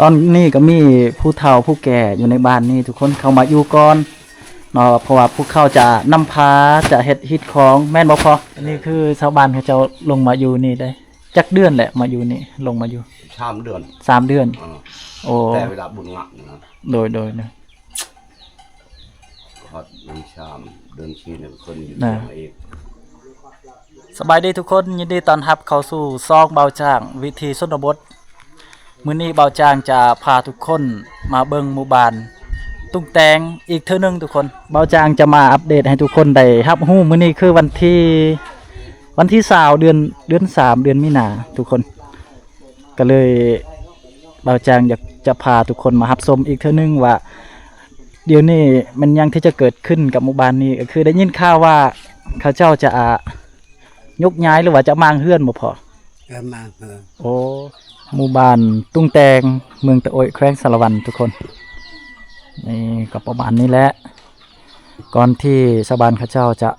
ตอนนี้ก็มีผู้เฒ่าผู้แก่อยู่ในบ้านนี้ทุกคนเข้ามาอยู่ก่อนเนาะเพราะว่าพวกเขาจะนำพาจะเฮ็ดฮิตของแม่นบ่พออันนี้คือชาวบ้านเขาจะลงมาอยู่นี่ได้จักเดือนแหละมาอยู่นี่ลงมาอยู่3 เดือน3 เดือนโอ้แต่เวลาบุญงะนะโดยนะฮอดเดือนชีเนี่ยคนอยู่เองสบายดีทุกคนยินดีต้อนรับเข้าสู่ซองเบาจ้างวิธีชนบทมื้อนี้เบาจ้างจะพาทุกคนมาเบิ่งหมู่บ้านตุ้งแตงอีกเทื่อนึงทุกคนเบาจ้างจะมาอัปเดตให้ทุกคนได้รับรู้มื้อนี้คือวันที่20เดือน3เดือนมีนาทุกคนก็เลยเบาจ้างอยากจะพาทุกคนมารับชมอีกเทื่อนึงว่าเดี๋ยวนี้มันยังที่จะเกิดขึ้นกับหมู่บ้านนี้ก็คือได้ยินข่าวว่าเขาเจ้าจะยกย้ายหรือว่าจะมางเฮือนบ่พอมาโอ้หมู่บ้านตุ้งแตงเมืองตะโอยแขวงสารวันทุกคนนี่ก็ประมาณนี้แหละก่อนที่ชาวบ้านเขาเจ้าจะ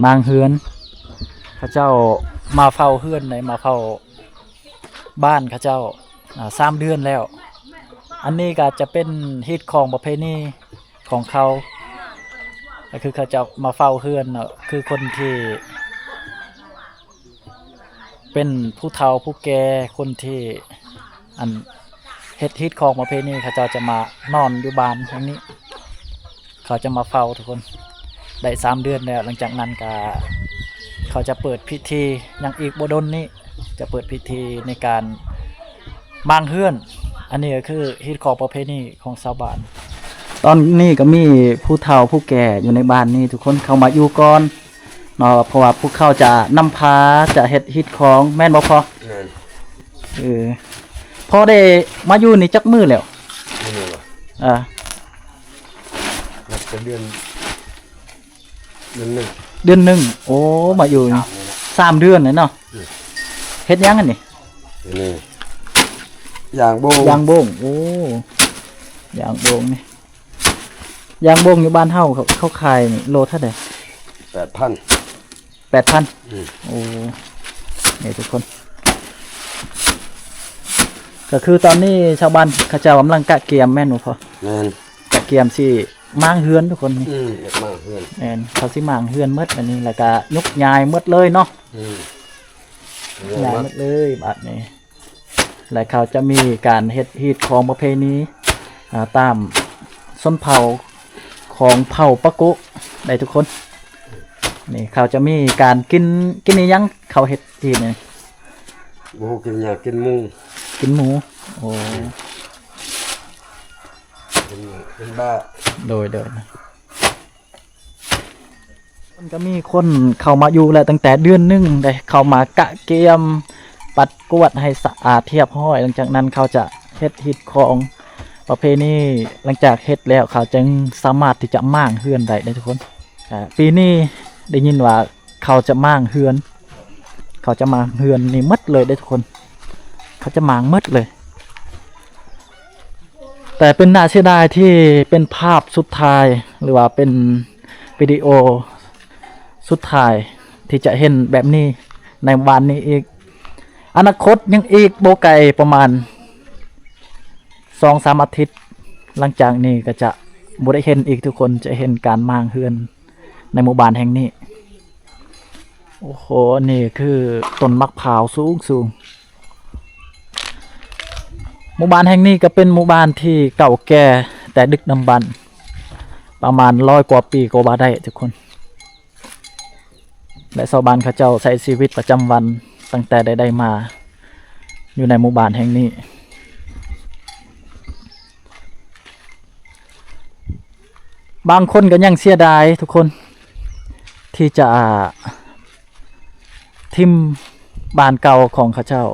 มางเฮือนเขาเจ้ามาเฝ้าเฮือนในมาเฝ้าบ้านเขาเจ้า3 เดือนแล้วอันนี้ก็จะเป็นฮิตของประเพณีของเขาก็คือเขาจะมาเฝ้าเฮือนคือคนที่เป็นผู้เฒ่าผู้แก่คนที่อันเฮ็ดฮิตของประเพณีเขาจะมานอนอยู่บ้านตรงนี้เขาจะมาเฝ้าทุกคนได้3 เดือนแล้วหลังจากนั้นก็เขาจะเปิดพิธียังอีกบ่ดนนี้จะเปิดพิธีในการมางเฮือนอันนี้ก็คือฮิตของประเพณีของชาวบ้านตอนนี้ก็มีผู้เฒ่าผู้แก่อยู่ในบ้านนี้ทุกคนเข้ามาอยู่ก่อนเนาะเพราะว่าพวกเขาจะนำพาจะเฮ็ดฮิตของแม่นบ่พอพอได้มาอยู่นี่จักมื้อแล้วนับเป็นเดือนหนึ่งโอ้มาอยู่3 เดือนเลยเนาะเฮ็ดหยังอันนี้อย่างโบงโอ้อย่างโบงนี่อย่างโบงอยู่บ้านเฮาเขาขายนี่โลเท่าใด8,000โอ้นี่ทุกคนก็คือตอนนี้ชาวบ้านเขาเจ้ากำลังกะเกียมแม่นบ่พอแกะเกียมสิมางเฮือนทุกคนนี่มางเฮือนแม่นเขาสิมางเฮือนหมดอันนี้แล้วก็ยกย้ายหมดเลยเนาะย้ายหมดเลยบัดนี้และเขาจะมีการเฮ็ดฮีตของประเพณีตามส้นเผาของเผ่าปะกุได้ทุกคนนี่เขาจะมีการกินนี่ยังเขาเฮ็ดทีนี่หมูกินยากินหมูโอ้เป็นบ้าโดยมันก็มีคนเข้ามาอยู่แล้วตั้งแต่เดือนนึงได้เข้ามากะเกียมปัดกวาดให้สะอาดเทียบห้อยหลังจากนั้นเขาจะเฮ็ดฮิตของประเพณีหลังจากเฮ็ดแล้วเขาจึงสามารถที่จะม่างเฮือนได้ทุกคนปีนี้ได้ยินว่าเขาจะม่างเฮือนนี่หมดเลยได้ทุกคนเขาจะม่างหมดเลยแต่เป็นน่าเสียดายที่เป็นภาพสุดท้ายหรือว่าเป็นวิดีโอสุดท้ายที่จะเห็นแบบนี้ในวันนี้อีกอนาคตยังอีกโบไกประมาณ 2-3 อาทิตย์หลังจากนี้ก็จะบ่ได้เห็นอีกทุกคนจะเห็นการมางเฮือนในหมู่บ้านแห่งนี้โอ้โหนี่คือต้นมะพร้าวสูงหมู่บ้านแห่งนี้ก็เป็นหมู่บ้านที่เก่าแก่แต่ดึกดำบรรพ์ประมาณ100 กว่าปีก็ว่าได้ทุกคนและชาวบ้านเขาเจ้าใช้ชีวิตประจำวันตั้งแต่ได้มาอยู่ในหมู่บ้านแห่งนี้บางคนก็ยังเสียดายทุกคนที่จะทิมบ้านเก่าของเขาเจ้า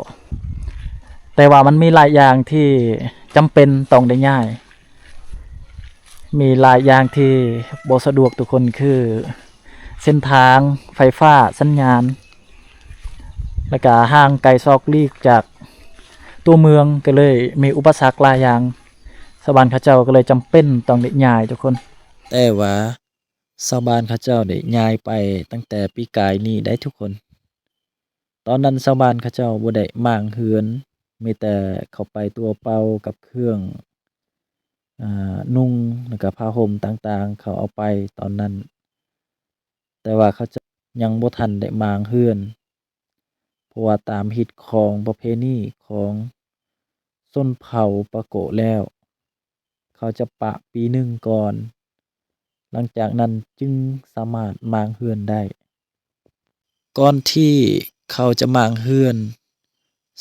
แต่ว่ามันมีหลายอย่างที่จำเป็นต้องได้ย้ายมีหลายอย่างที่บ่สะดวกทุกคนคือเส้นทางไฟฟ้าสัญญาณแล้วก็ห่างไกลซอกลีกจากตัวเมืองก็เลยมีอุปสรรคหลายอย่างชาวบ้านเขาเจ้าก็เลยจำเป็นต้องได้ย้ายทุกคนแต่ว่าชาวบ้านเขาเจ้าได้ย้ายไปตั้งแต่ปีกายนี้ได้ทุกคนตอนนั้นชาวบ้านเขาเจ้าบ่ได้มางเฮือน มีแต่เขาไปตัวเปล่ากับเครื่องนุ่งแล้วก็ผ้าห่มต่างๆเขาเอาไปตอนนั้น แต่ว่าเขาจะยังบ่ทันได้มางเรือน เพราะว่าตามฮิตของประเพณีของชนเผ่าปะโกะแล้ว เขาจะปะปีหนึ่งก่อน หลังจากนั้นจึงสามารถมางเรือนได้ ก่อนที่เขาจะมางเรือน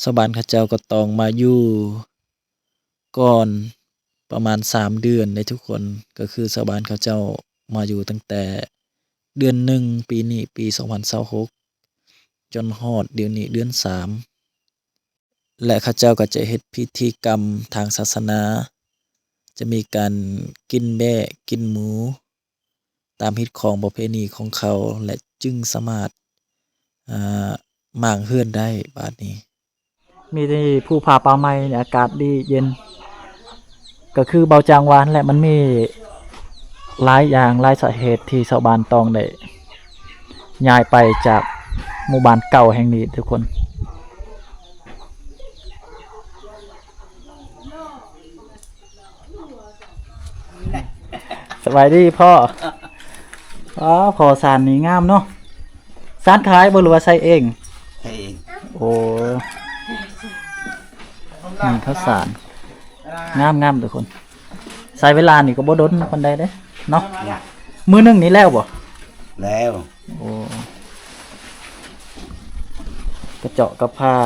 ชาวบ้านเขาเจ้าก็ต้องมาอยู่ก่อนประมาณ3 เดือนเด้ทุกคน ก็คือชาวบ้านเขาเจ้ามาอยู่ตั้งแต่เดือน1ปีนี้ปี2026จนฮอดเดี๋ยวนี้เดือน3และเขาเจ้าก็จะเฮ็ดพิธีกรรมทางศาสนา จะมีการกินแบะกินหมู ตามฮิตของประเพณีของเขาและจึงสามารถมางเรือนได้บาดนี้ มีที่ภูผาป่าไม้อากาศดีเย็น ก็คือเบาจางวานและมันมีหลายอย่างหลายสาเหตุที่ชาวบ้านต้องได้ย้ายไปจากหมู่บ้านเก่าแห่งนี้ทุกคน สวัสดีพ่อพอสารนี่งามเนาะสารขายบ่หรือว่าใส่เอง ให้เอง โอ้นี่ข้าวสารงามทุกคน ใส่เวลานี่ก็บ่ดนปานใดเด้เนาะมื้อนึงนี่แล้วบ่ แล้ว โอ้กระเจาะกระผ้า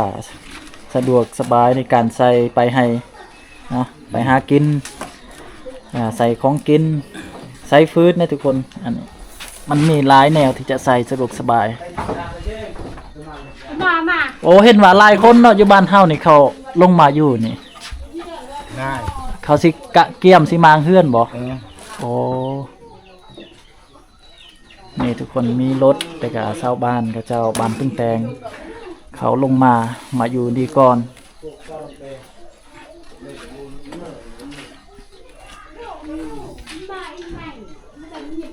สะดวกสบายในการใส่ไปให้นะไปหากินใส่ของกินใส่ฟืดนะทุกคนอันนี้มันมีหลายแนวที่จะใส่สะดวกสบายโอ้เห็นว่าหลายคนเนาะอยู่บ้านเฮานี่เขาลงมาอยู่นี่ ง่าย เขาสิกะเกียมสิมางเฮือนบ่โอ้นี่ทุกคนมีรถแต่ก็ชาวบ้านก็เจ้าบ้านตึ้งแตงเขาลงมาอยู่ดีก่อน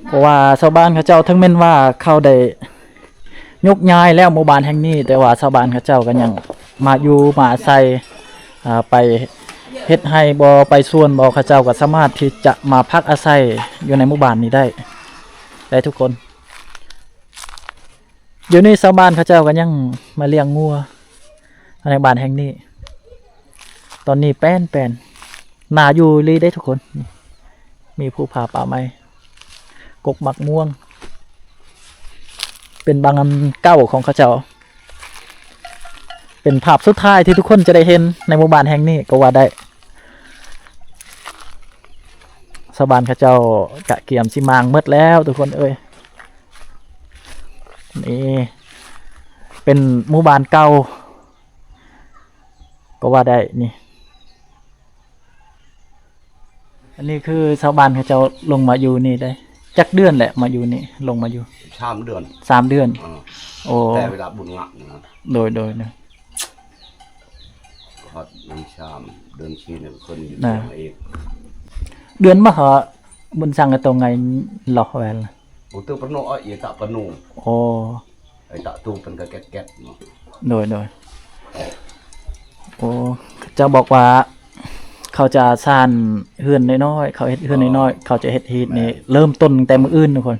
เพราะว่าชาวบ้านเขาเจ้าทั้งแม่นว่าเขาได้ยกย้ายแล้วหมู่บ้านแห่งนี้แต่ว่าชาวบ้านเขาเจ้าก็ยังมาอยู่มาอาศัยไปเฮ็ดให้บ่ไปส่วนบ่เขาเจ้าก็สามารถที่จะมาพักอาศัยอยู่ในหมู่บ้านนี้ได้ทุกคนเดี๋ยวนี้ชาวบ้านเขาเจ้าก็ยังมาเลี้ยงงัวในบ้านแห่งนี้ตอนนี้แป้นน่าอยู่ลีได้ทุกคนมีภูผาป่าไม้กกหมักม่วงเป็นบางอันเก่าของเขาเจ้าเป็นภาพสุดท้ายที่ทุกคนจะได้เห็นในหมู่บ้านแห่งนี้ก็ว่าได้ชาวบ้านเขาเจ้ากะเกียมสิมางหมดแล้วทุกคนเอ้ยนี่เป็นหมู่บ้านเก่าก็ว่าได้นี่อันนี้คือชาวบ้านเขาเจ้าลงมาอยู่นี่ได้จักเดือนแหละมาอยู่นี่ลงมาอยู่3 เดือน 3 เดือนโอ้แต่เวลาบุญงะนะโดยนะฮอดน้ำชามเดือนชีเนี่ยคนอยู่เองเดือนมหาบุญสังกะตรงไงหลอกแวนอุตุปโนอ้อยตะปโนโอ้ไอ้ตะตูเป็นกะแก๊กเนาะโดยโอ้จะบอกว่าเขาจะสร้างเฮือนน้อยๆเขาเฮ็ดเฮือนน้อยๆเขาจะเฮ็ดฮีทนี่เริ่มต้นแต่มื้ออื่นทุกคน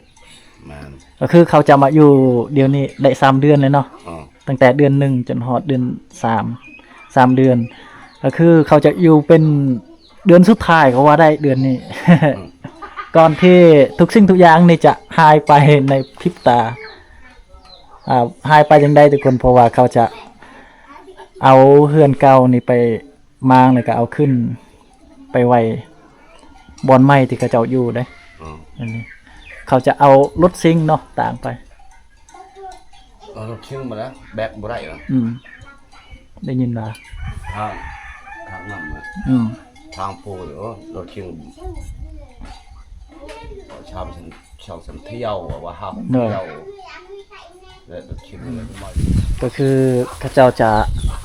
ก็คือเขาจะมาอยู่เดี๋ยวนี้ได้3 เดือนเลยเนาะตั้งแต่เดือน1จนฮอดเดือน3 เดือนก็คือเขาจะอยู่เป็นเดือนสุดท้ายเขาว่าได้เดือนนี้ ก่อนที่ทุกสิ่งทุกอย่างนี่จะหายไปในพริบตาหายไปจังได๋ทุกคนเพราะว่าเขาจะเอาเฮือนเก่านี่ไปมางแล้วก็เอาขึ้นไปไว้บอนไม้ที่เขาเจ้าอยู่ได้อันนี้เขาจะเอารถซิ่งเนาะต่างไปรถซิ่งมาแล้วแบกบ่ได้เหรอได้ยินว่าทางนำทางโพหรือรถซิ่งชาวสันเที่ยวว่าห้ามเที่ยวและรถซิ่งก็คือเขาเจ้าจะ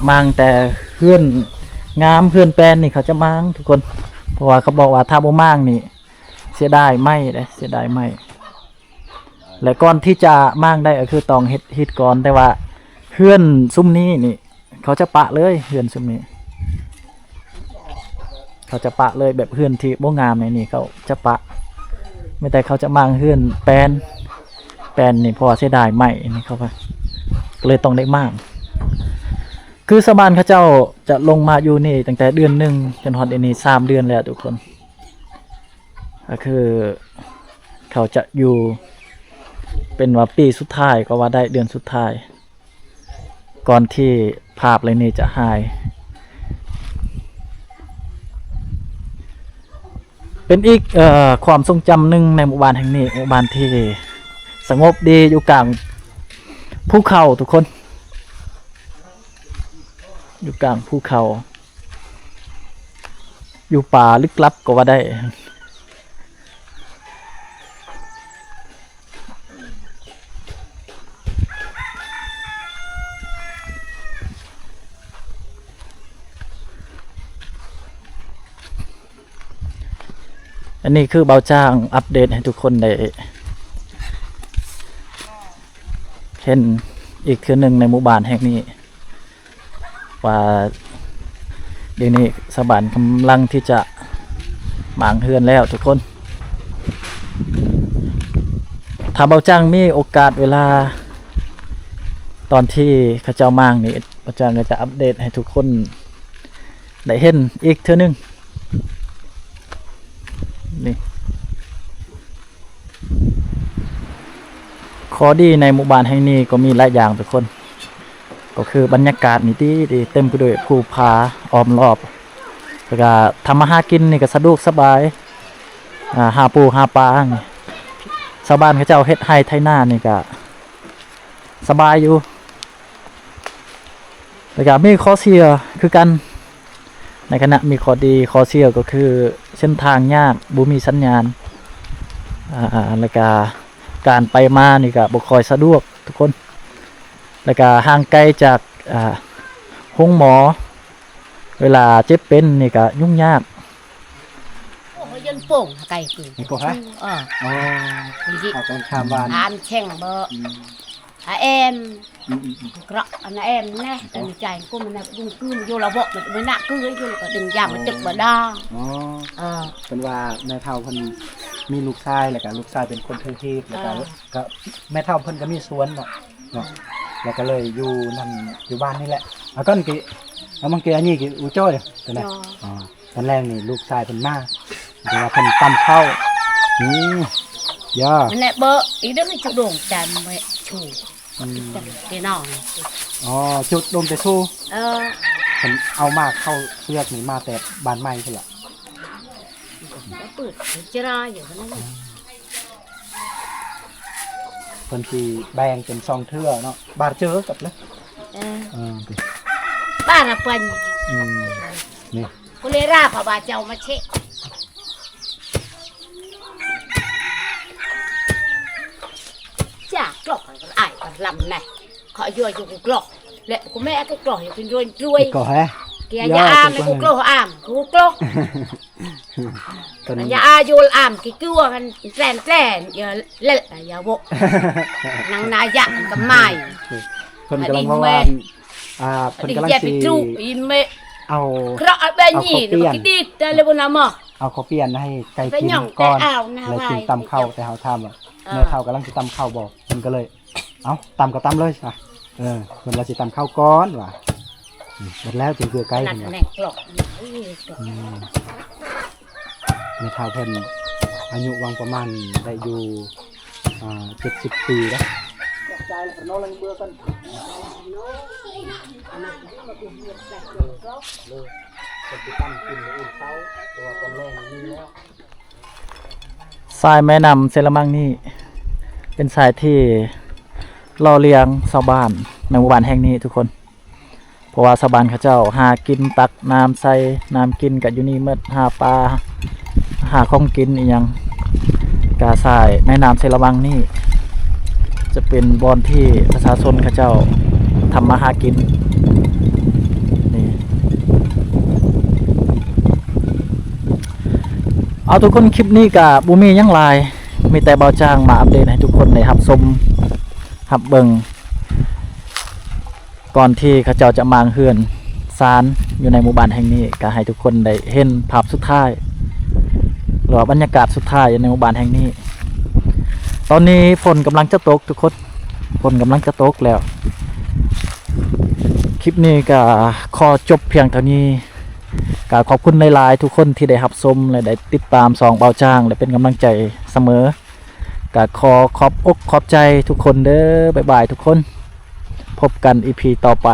มางแต่เฮือนงามเพื่อนแปลนนี่เขาจะมั่งทุกคนเพราะว่าเขาบอกว่าถ้าบ่มั่งนี่เสียดายไม่เลยเสียดายไม่และก่อนที่จะมั่งได้ก็คือต้องเฮ็ดก่อนแต่ว่าเพื่อนซุ้มนี้นี่เขาจะปะเลยเพื่อนซุ้มนี้ เขาจะปะเลยแบบเฮือนที่บ่งามในนี่เขาจะปะไม่แต่เขาจะมางเฮือนแปลนนี่เพราะว่าเสียดายใหม่นี่เขาว่าก็เลยต้องได้มางคือสะบานเขาเจ้าจะลงมาอยู่นี่ตั้งแต่เดือนหนึ่งจนฮอดเดือนนี้3 เดือนแล้วทุกคนก็คือเขาจะอยู่เป็นว่าปีสุดท้ายก็ว่าได้เดือนสุดท้ายก่อนที่ภาพเลยนี่จะหายเป็นอีกความทรงจำหนึ่งในหมู่บ้านแห่งนี้หมู่บ้านที่สงบดีอยู่กลางภูเขาทุกคนอยู่กลางภูเขาอยู่ป่าลึกลับก็ว่าได้อันนี้คือเบาจ้างอัปเดตให้ทุกคนได้เห็นอีกคือหนึ่งในหมู่บ้านแห่งนี้ว่าเดี๋ยวนี้สบานกำลังที่จะหมางเฮือนแล้วทุกคนถ้าเบาจ้างมีโอกาสเวลาตอนที่เขาเจ้ามางนี่เบาจ้างก็จะอัปเดตให้ทุกคนได้เห็นอีกเทื่อนึงนี่ข้อดีในหมู่บ้านแห่งนี้ก็มีหลายอย่างทุกคนก็คือบรรยากาศนี่ดีเต็มไปด้วยภูผาอ้อมรอบแล้วก็ทำมาหากินนี่ก็สะดวกสบายหาปูหาปลานี่ชาวบ้านเขาเจ้าเฮ็ดไร่ไถนานี่ก็สบายอยู่แล้วก็มีข้อเสียคือกันในขณะมีข้อดีข้อเสียก็คือเส้นทางยากบ่มีสัญญาณแล้วก็การไปมานี่ก็บ่ค่อยสะดวกทุกคนแล้วก็ห่างไกลจากห้องหมอเวลาเจ็บเป็นนี่ก็ยุ่งยาก Ôi, dân phụng cày cử. Cô hả? Ồ, Gì? họ còn tham vàng. Ăn chèn bơ. Em rõ là em nè, đừng chạy cô mình là đừng cư vô là vợ mình mới nạ cư ấy vô là đừng giảm mà trực vào đo. อ๋อเป็นว่าแม่เฒ่าเพิ่นมีลูกชายแล้วก็ลูกชายเป็นคนเทพแล้วก็แม่เฒ่าเพิ่นก็มีสวนเนาะแล้วก็เลยอยู่นั่นอยู่บ้านนี่แหละแล้วก็กี้แล้วมันกี้อันนี้กี้อูโจ้เลยเป็นไงอ๋อตอนแรกนี่ลูกชายเพิ่นมาเดี๋ยวเพิ่นตำข้าวย่า Mình lại bơ, ý đức thì chụp đồn chàn mẹ chủ. Cái nọ này. อ๋อจุดดมแต่สู้ Ờ. เพิ่นเอามาเข้าเลือกนี่มาแต่บ้านใหม่พุ่นล่ะ Nó bự, nó chưa ra vậy nó này. เพิ่นสิแบ่งเป็น2เทื่อเนาะบาดเจอกับเลย Ba là phần. นี่ Cô lấy ra vào bà chồng mà chết. Chả clọc còn ai còn làm này. Khỏi vừa dùng clọc. Lệ của mẹ cái clọc thì ruồi ruồi. ก็แฮะ Kìa nhà am này cô clọc am, cô clọc. ตัวนี้ Nhà a vô am cái cuaกันแกล้งอย่าเละอย่าโบนางนายยักษ์กับไม้ เพิ่นกำลังว่าเพิ่น ดิ กำลัง แย่ไป สิ จูอินเม เอา เคราะห์แบบนี้เดี๋ยวกินดิแต่เลยบนน้ำหมอก เอาข้าวเปียนให้ไก่ ไป กิน หย่อง ก่อน แต่เอาหน้า แล้วกิน ไว้ ตำข้าวแต่เฮาทำอ่ะ เออ แม่เฒ่ากำลังสิตำข้าวบอกเพิ่นก็เลยเอาตำก็ตำเลยว่ะเพิ่นว่าสิตำข้าวก่อนว่ะหมดแล้วจึงเกลือไก่ นั่น เพิ่นว่า แหละกรอก แม่เฒ่าเพิ่นอายุวังประมาณได้อยู่70 ปีแล้ว สายแม่น้ำเซรามังนี่เป็นสายที่ล่อเลี้ยงชาวบ้านในหมู่บ้านแห่งนี้ทุกคนเพราะว่าชาวบ้านเขาเจ้าหากินตักน้ำใส่น้ำกินกับอยู่นี่เมื่อหาปลาหาของกินอีกอย่างกาสายแม่น้ำเซรามังนี่จะเป็นบอนที่ประชาชนเขาเจ้าทำมาหากินนี่เอาทุกคนคลิปนี้กับบูมียังลายมีแต่เบาจ้างมาอัปเดตให้ทุกคนได้รับชมรับเบิงก่อนที่เขาเจ้าจะมางเฮือน สารอยู่ในหมู่บ้านแห่งนี้ก็ให้ทุกคนได้เห็นภาพสุดท้ายหรือว่าบรรยากาศสุดท้ายในหมู่บ้านแห่งนี้ ตอนนี้ฝนกำลังจะตกทุกคนฝนกำลังจะตกแล้วคลิปนี้ก็ขอจบเพียงเท่านี้ก็ขอบคุณหลายๆทุกคนที่ได้รับชมและได้ติดตามซองเบาจ้างและเป็นกำลังใจเสมอก็ขอขอบอกขอบใจทุกคนเด้อบ๊ายบายทุกคนพบกัน EP ต่อไป